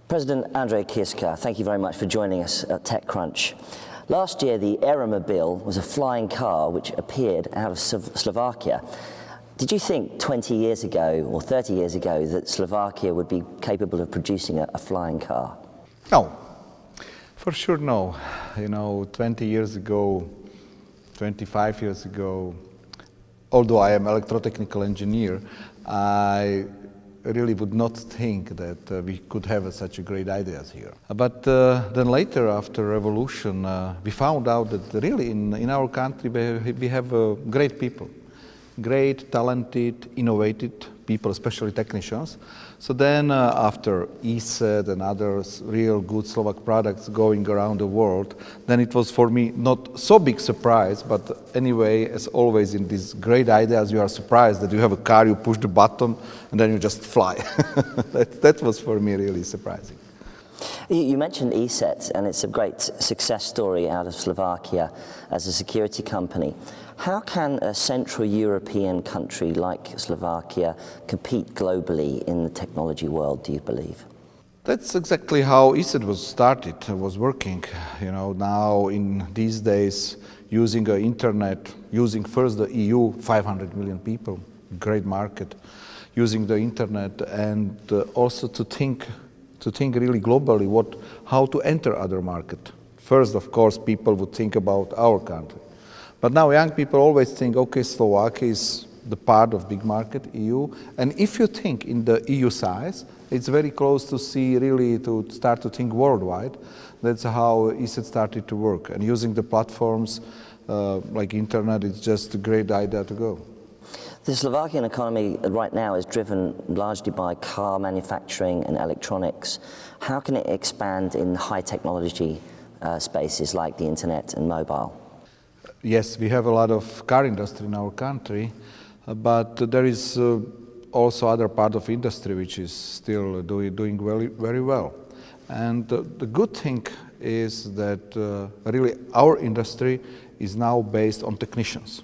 President Andrej Kiska, thank you very much for joining us at TechCrunch. Last year, the Aeromobile was a flying car which appeared out of Slovakia. Did you think 20 years ago or 30 years ago that Slovakia would be capable of producing a flying car? No, for sure no. 20 years ago, 25 years ago, although I am an electrotechnical engineer, I really would not think that we could have such great ideas here. But then later, after revolution, we found out that really in our country we have great people, great, talented, innovative people, especially technicians. So then after ESET and others, real good Slovak products going around the world, then it was for me not so big surprise, but anyway, as always in these great ideas, you are surprised that you have a car, you push the button, and then you just fly. that was for me really surprising. You mentioned ESET, and it's a great success story out of Slovakia as a security company. How can a Central European country like Slovakia compete globally in the technology world, do you believe? That's exactly how ESET was started, was working. Now in these days, using the internet, using first the EU, 500 million people, great market, using the internet, and also to think really globally how to enter other market. First, of course, people would think about our country. But now young people always think, okay, Slovakia is the part of big market, EU. And if you think in the EU size, it's very close to see really to start to think worldwide. That's how ESET started to work. And using the platforms like internet, it's just a great idea to go. The Slovakian economy right now is driven largely by car manufacturing and electronics. How can it expand in high technology spaces like the internet and mobile? Yes, we have a lot of car industry in our country, but there is also other part of industry which is still doing very well. And the good thing is that really our industry is now based on technicians.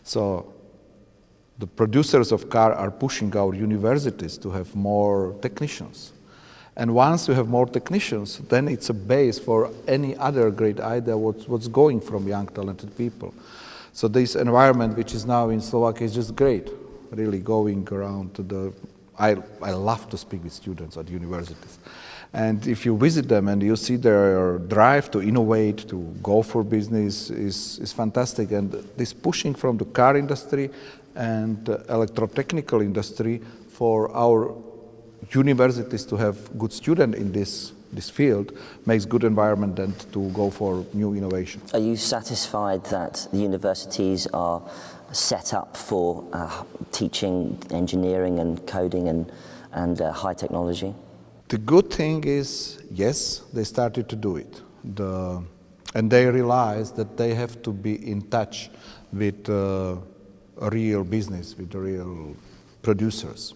So the producers of cars are pushing our universities to have more technicians. And once you have more technicians, then it's a base for any other great idea what's going from young talented people. So this environment which is now in Slovakia is just great, really going around to I love to speak with students at universities. And if you visit them and you see their drive to innovate, to go for business is fantastic. And this pushing from the car industry and electrotechnical industry for our universities to have good students in this field makes good environment and to go for new innovation. Are you satisfied that the universities are set up for teaching engineering and coding and high technology? The good thing is, yes, they started to do it. And they realized that they have to be in touch with a real business, with the real producers.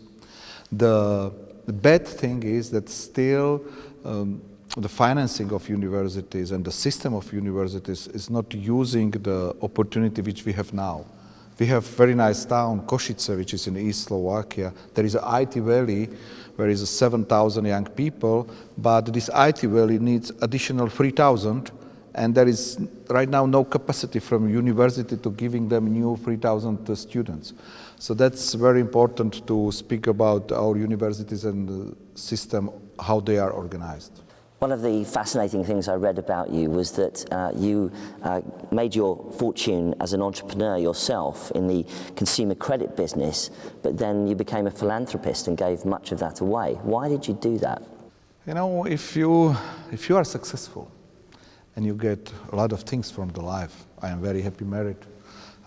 The bad thing is that still the financing of universities and the system of universities is not using the opportunity which we have now. We have very nice town, Košice, which is in East Slovakia. There is an IT valley where is 7,000 young people, but this IT valley needs additional 3,000, and there is right now no capacity from university to giving them new 3,000 students. So that's very important to speak about our universities and the system, how they are organized. One of the fascinating things I read about you was that you made your fortune as an entrepreneur yourself in the consumer credit business, but then you became a philanthropist and gave much of that away. Why did you do that? If you are successful and you get a lot of things from the life, I am very happy married,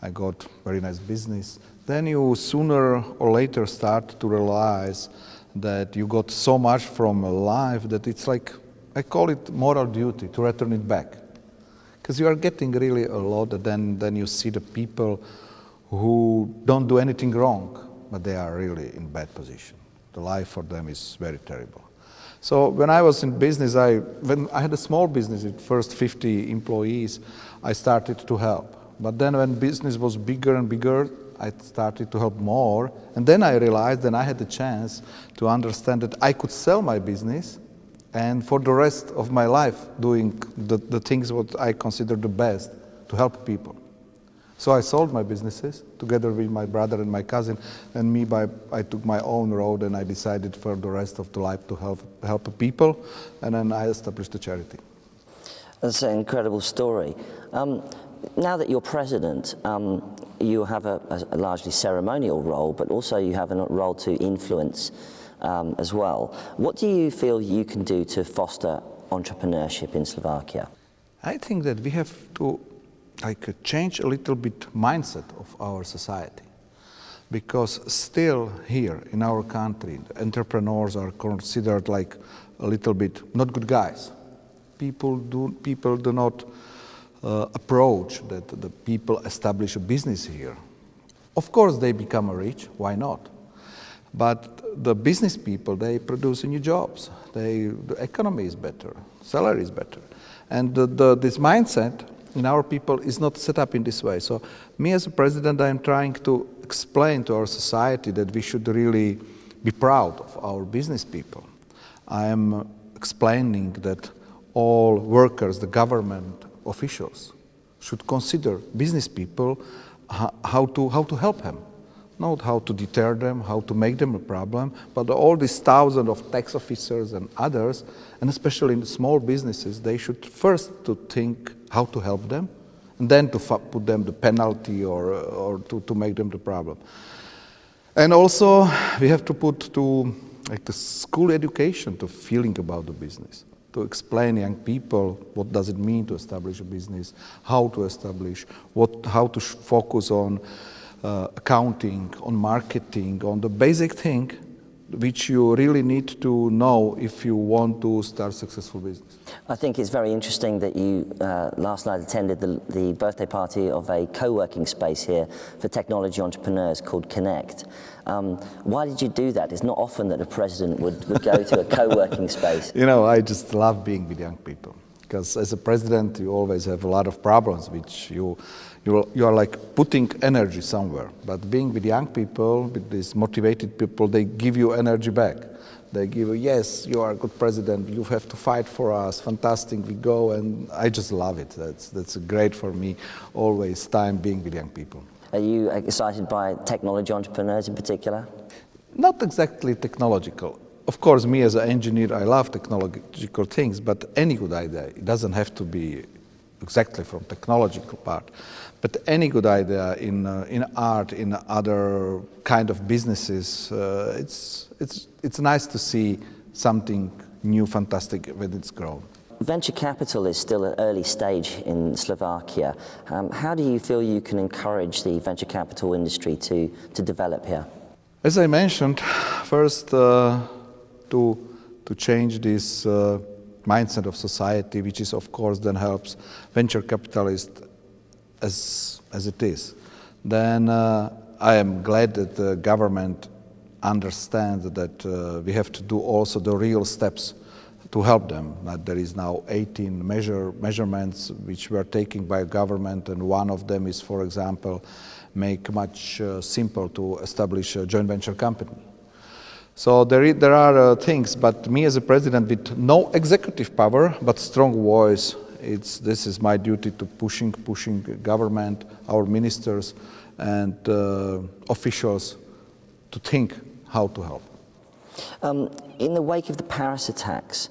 I got very nice business, then you sooner or later start to realize that you got so much from life that it's like, I call it moral duty to return it back. Because you are getting really a lot, and then you see the people who don't do anything wrong, but they are really in bad position. The life for them is very terrible. So when I was in business, when I had a small business with first 50 employees, I started to help. But then when business was bigger and bigger, I started to help more. And then I realized that I had the chance to understand that I could sell my business and for the rest of my life doing the things what I consider the best to help people. So I sold my businesses together with my brother and my cousin, and I took my own road, and I decided for the rest of the life to help people, and then I established a charity. That's an incredible story. Now that you're president, you have a largely ceremonial role, but also you have a role to influence as well. What do you feel you can do to foster entrepreneurship in Slovakia? I think that we have to change a little bit mindset of our society, because still here in our country, entrepreneurs are considered like a little bit not good guys. People do not approach that the people establish a business here. Of course, they become rich. Why not? But the business people, they produce new jobs. The economy is better, salary is better, and this mindset in our people is not set up in this way. So, me as a president, I am trying to explain to our society that we should really be proud of our business people. I am explaining that all workers, the government officials, should consider business people how to help them, not how to deter them, how to make them a problem, but all these thousands of tax officers and others, and especially in the small businesses, they should first to think how to help them, and then to put them the penalty or to make them the problem. And also, we have to put to the school education to feeling about the business, to explain young people what does it mean to establish a business, how to establish, how to focus on accounting, on marketing, on the basic thing which you really need to know if you want to start successful business. I think it's very interesting that you last night attended the birthday party of a co-working space here for technology entrepreneurs called Connect. Why did you do that? It's not often that a president would go to a co-working space. You know, I just love being with young people, because as a president you always have a lot of problems which you are like putting energy somewhere. But being with young people, with these motivated people, they give you energy back. They give you, yes, you are a good president, you have to fight for us, fantastic, we go, and I just love it. That's great for me, always time being with young people. Are you excited by technology entrepreneurs in particular? Not exactly technological. Of course, me as an engineer, I love technological things, but any good idea, it doesn't have to be exactly from technological part, but any good idea in art, in other kind of businesses, it's nice to see something new, fantastic when it's grown. Venture capital is still at early stage in Slovakia. How do you feel you can encourage the venture capital industry to develop here? As I mentioned, first to change this mindset of society, which is of course then helps venture capitalists as it is. Then I am glad that the government understands that we have to do also the real steps to help them. That there is now 18 measurements which were taken by government, and one of them is, for example, make much simple to establish a joint venture company. So there are things, but me as a president with no executive power but strong voice, this is my duty to pushing government, our ministers and officials to think how to help. In the wake of the Paris attacks,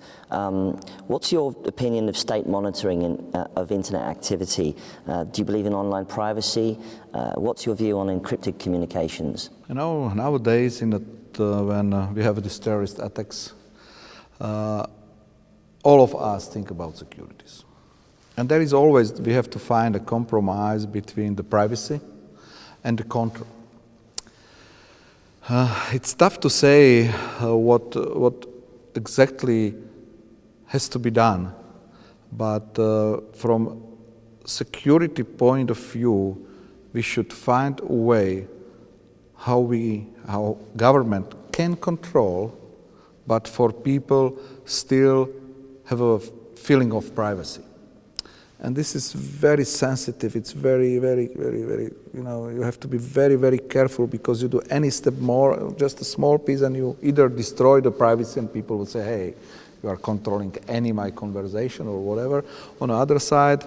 what's your opinion of state monitoring of internet activity? Do you believe in online privacy? What's your view on encrypted communications? You know, nowadays when we have these terrorist attacks, all of us think about securities. And there is always, we have to find a compromise between the privacy and the control. It's tough to say what exactly has to be done, but from security point of view, we should find a way how government can control, but for people still have a feeling of privacy. And this is very sensitive. It's very, very, very, very, you have to be very, very careful, because you do any step more, just a small piece, and you either destroy the privacy and people will say, hey, you are controlling any my conversation or whatever. On the other side,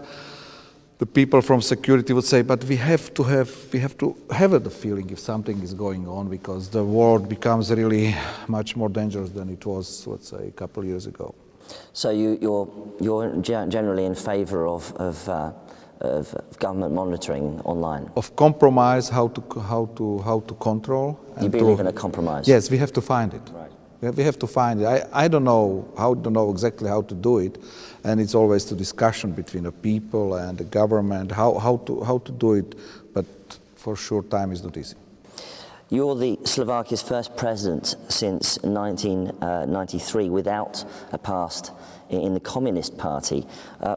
the people from security would say, but we have to have the feeling if something is going on, because the world becomes really much more dangerous than it was, let's say, a couple of years ago. So you're generally in favour of government monitoring online? Of compromise, how to control. You believe in a compromise? Yes, we have to find it. Right. We have to find it. I don't know exactly how to do it, and it's always the discussion between the people and the government how to do it. But for sure, time is not easy. You're Slovakia's first president since 1993 without a past in the Communist Party.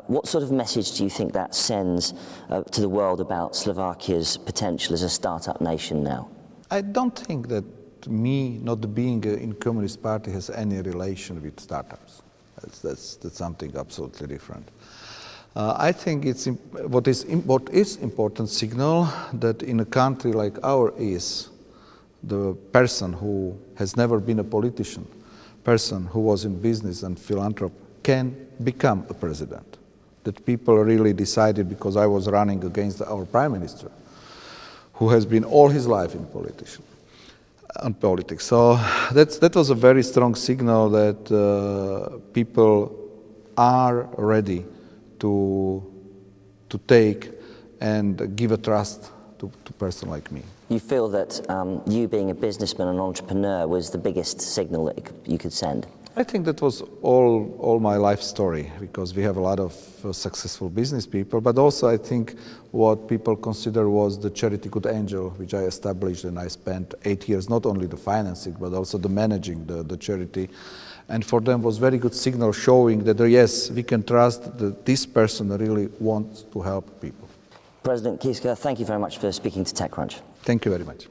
What sort of message do you think that sends to the world about Slovakia's potential as a startup nation now? I don't think that me not being in Communist Party has any relation with startups. That's something absolutely different. I think what is important signal that in a country like ours is the person who has never been a politician, person who was in business and philanthropy, can become a president. That people really decided, because I was running against our prime minister, who has been all his life in politics. So that was a very strong signal that people are ready to take and give a trust to a person like me. You feel that you being a businessman and entrepreneur was the biggest signal that you could send? I think that was all my life story, because we have a lot of successful business people, but also I think what people consider was the charity Good Angel, which I established, and I spent 8 years, not only the financing, but also the managing the charity. And for them was very good signal showing that, yes, we can trust that this person really wants to help people. President Kiska, thank you very much for speaking to TechCrunch. Thank you very much.